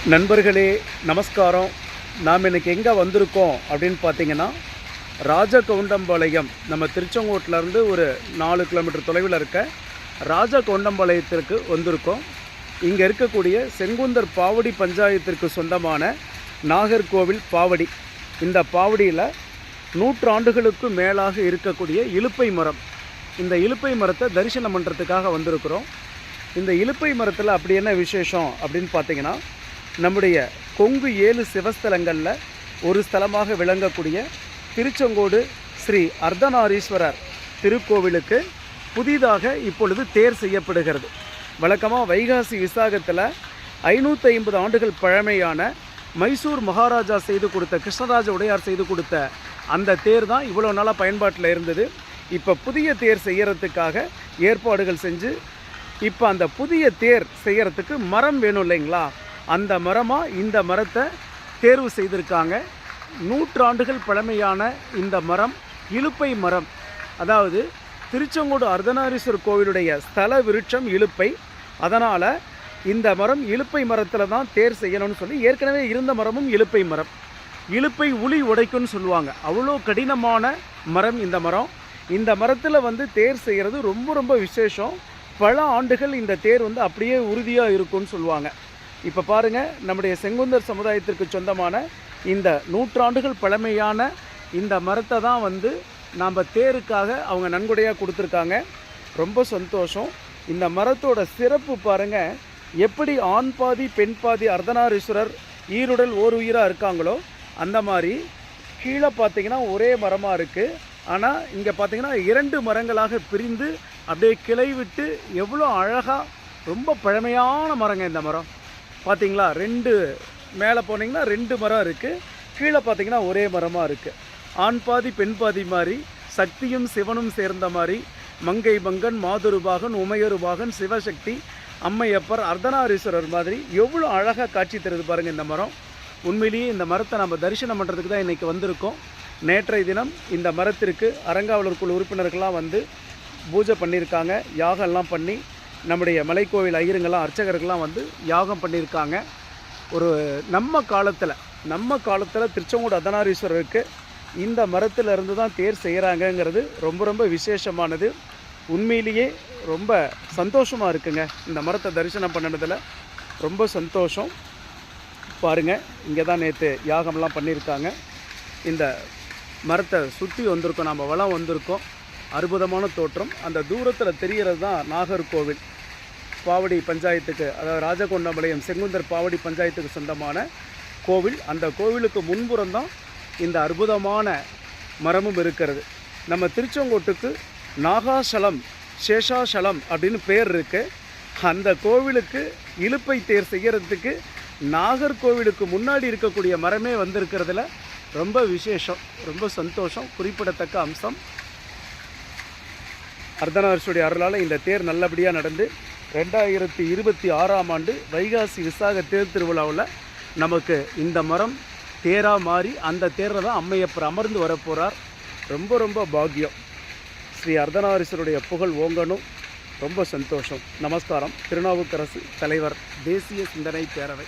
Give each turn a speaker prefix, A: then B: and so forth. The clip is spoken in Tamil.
A: நண்பர்களே நமஸ்காரம். நாம் இன்றைக்கி எங்கே வந்திருக்கோம் அப்படின்னு பார்த்தீங்கன்னா, ராஜகவுண்டம்பாளையம், நம்ம திருச்செங்கோட்டிலேருந்து ஒரு 4 கிலோமீட்டர் தொலைவில் இருக்க ராஜகவுண்டம்பாளையத்திற்கு வந்திருக்கோம். இங்கே இருக்கக்கூடிய செங்குந்தர் பாவடி பஞ்சாயத்திற்கு சொந்தமான நாகர்கோவில் பாவடி. இந்த பாவடியில் 100 ஆண்டுகளுக்கு மேலாக இருக்கக்கூடிய இலுப்பை மரம். இந்த இலுப்பை மரத்தை தரிசனம் பண்ணுறதுக்காக வந்திருக்கிறோம். இந்த இலுப்பை மரத்தில் அப்படி என்ன விசேஷம் அப்படின்னு பார்த்தீங்கன்னா, நம்முடைய கொங்கு 7 சிவஸ்தலங்களில் ஒரு ஸ்தலமாக விளங்கக்கூடிய திருச்செங்கோடு ஸ்ரீ அர்த்தநாரீஸ்வரர் திருக்கோவிலுக்கு புதிதாக இப்பொழுது தேர் செய்யப்படுகிறது. வழக்கமாக வைகாசி விசாகத்தில் 550 ஆண்டுகள் பழமையான மைசூர் மகாராஜா செய்து கொடுத்த, கிருஷ்ணராஜ உடையார் செய்து கொடுத்த அந்த தேர் தான் இவ்வளோ நாளாக பயன்பாட்டில் இருந்தது. இப்போ புதிய தேர் செய்கிறதுக்காக ஏற்பாடுகள் செஞ்சு, இப்போ அந்த புதிய தேர் செய்கிறதுக்கு மரம் வேணும் இல்லைங்களா, அந்த மரமாக இந்த மரத்தை தேர்வு செய்திருக்காங்க. 100 ஆண்டுகள் பழமையான இந்த மரம் இலுப்பை மரம். அதாவது திருச்செங்கோடு அர்த்தநாரீஸ்வரர் கோவிலுடைய ஸ்தல விருட்சம் இலுப்பை. அதனால் இந்த மரம் இலுப்பை மரத்தில் தான் தேர் செய்யணும்னு சொல்லி, ஏற்கனவே இருந்த மரமும் இலுப்பை மரம். இலுப்பை உளி உடைக்கும்னு சொல்லுவாங்க. அவ்வளோ கடினமான மரம் இந்த மரம். இந்த மரத்தில் தேர் செய்கிறது ரொம்ப ரொம்ப விசேஷம். பல ஆண்டுகள் இந்த தேர் அப்படியே உறுதியாக இருக்கும்னு சொல்லுவாங்க. இப்போ பாருங்கள், நம்முடைய செங்குந்தர் சமுதாயத்திற்கு சொந்தமான இந்த 100 ஆண்டுகள் பழமையான இந்த மரத்தை தான் நாம் தேருக்காக அவங்க நன்கொடையாக கொடுத்துருக்காங்க. ரொம்ப சந்தோஷம். இந்த மரத்தோட சிறப்பு பாருங்கள், எப்படி ஆண் பாதி பெண் பாதி அர்த்தநாரீஸ்வரர் ஈருடல் ஓர் உயிராக இருக்காங்களோ அந்த மாதிரி கீழே பார்த்திங்கன்னா ஒரே மரமாக இருக்குது. ஆனால் இங்கே பார்த்திங்கன்னா 2 மரங்களாக பிரிந்து அப்படியே கிளை விட்டு எவ்வளோ அழகாக, ரொம்ப பழமையான மரங்க இந்த மரம். பார்த்திங்களா, 2 மேலே போனீங்கன்னா 2 மரம் இருக்குது, கீழே பார்த்திங்கன்னா ஒரே மரமாக இருக்குது. ஆண் பாதி பெண் பாதி மாதிரி, சக்தியும் சிவனும் சேர்ந்த மாதிரி, மங்கை மங்கன் மாதுருபாகன் உமையருபாகன் சிவசக்தி அம்மையப்பர் அர்த்தநாரீஸ்வரர் மாதிரி எவ்வளோ அழகாக காட்சி தருது பாருங்கள் இந்த மரம். உண்மையிலேயே இந்த மரத்தை நம்ம தரிசனம் பண்ணுறதுக்கு தான் இன்றைக்கி வந்திருக்கோம். நேற்றைய தினம் இந்த மரத்திற்கு அறங்காவலர் குழு உறுப்பினர்கள்லாம் பூஜை பண்ணியிருக்காங்க. யாகம்லாம் பண்ணி நம்முடைய மலைக்கோவில் ஐயருங்கெல்லாம் அர்ச்சகர்கள்லாம் யாகம் பண்ணியிருக்காங்க. ஒரு நம்ம காலத்தில் திருச்செங்கோடு அர்த்தநாரீஸ்வரருக்கு இந்த மரத்தில் இருந்து தான் தேர் செய்கிறாங்கங்கிறது ரொம்ப ரொம்ப விசேஷமானது. உண்மையிலேயே ரொம்ப சந்தோஷமாக இருக்குங்க இந்த மரத்தை தரிசனம் பண்ணினதில். ரொம்ப சந்தோஷம். பாருங்கள், இங்கே தான் நேற்று யாகம்லாம் பண்ணியிருக்காங்க. இந்த மரத்தை சுற்றி வந்திருக்கோம், நம்ம வளம் வந்திருக்கோம். அற்புதமான தோற்றம். அந்த தூரத்தில் தெரிகிறது தான் நாகர்கோவில் பாவடி பஞ்சாயத்துக்கு, அதாவது ராஜகவுண்டம்பாளையம் செங்குந்தர் பாவடி பஞ்சாயத்துக்கு சொந்தமான கோவில். அந்த கோவிலுக்கு முன்புறம் தான் இந்த அற்புதமான மரமும் இருக்கிறது. நம்ம திருச்செங்கோட்டுக்கு நாகாசலம் சேஷாசலம் அப்படின்னு பேர் இருக்குது. அந்த கோவிலுக்கு இலுப்பை தேர் செய்கிறதுக்கு நாகர்கோவிலுக்கு முன்னாடி இருக்கக்கூடிய மரமே வந்திருக்கிறதுல ரொம்ப விசேஷம், ரொம்ப சந்தோஷம், குறிப்பிடத்தக்க அம்சம். அர்த்தநாரீஸ்வரருடைய அருளால் இந்த தேர் நல்லபடியாக நடந்து 2026ஆம் ஆண்டு வைகாசி விசாக தேர் திருவிழாவில் நமக்கு இந்த மரம் தேராக மாறி அந்த தேரில் தான் அம்மையப்பர் அமர்ந்து வரப்போகிறார். ரொம்ப ரொம்ப பாக்கியம். ஸ்ரீ அர்த்தநாரீஸ்வரருடைய புகழ் ஓங்கணும். ரொம்ப சந்தோஷம். நமஸ்காரம். திருநாவுக்கரசு தலைவர், தேசிய சிந்தனை பேரவை.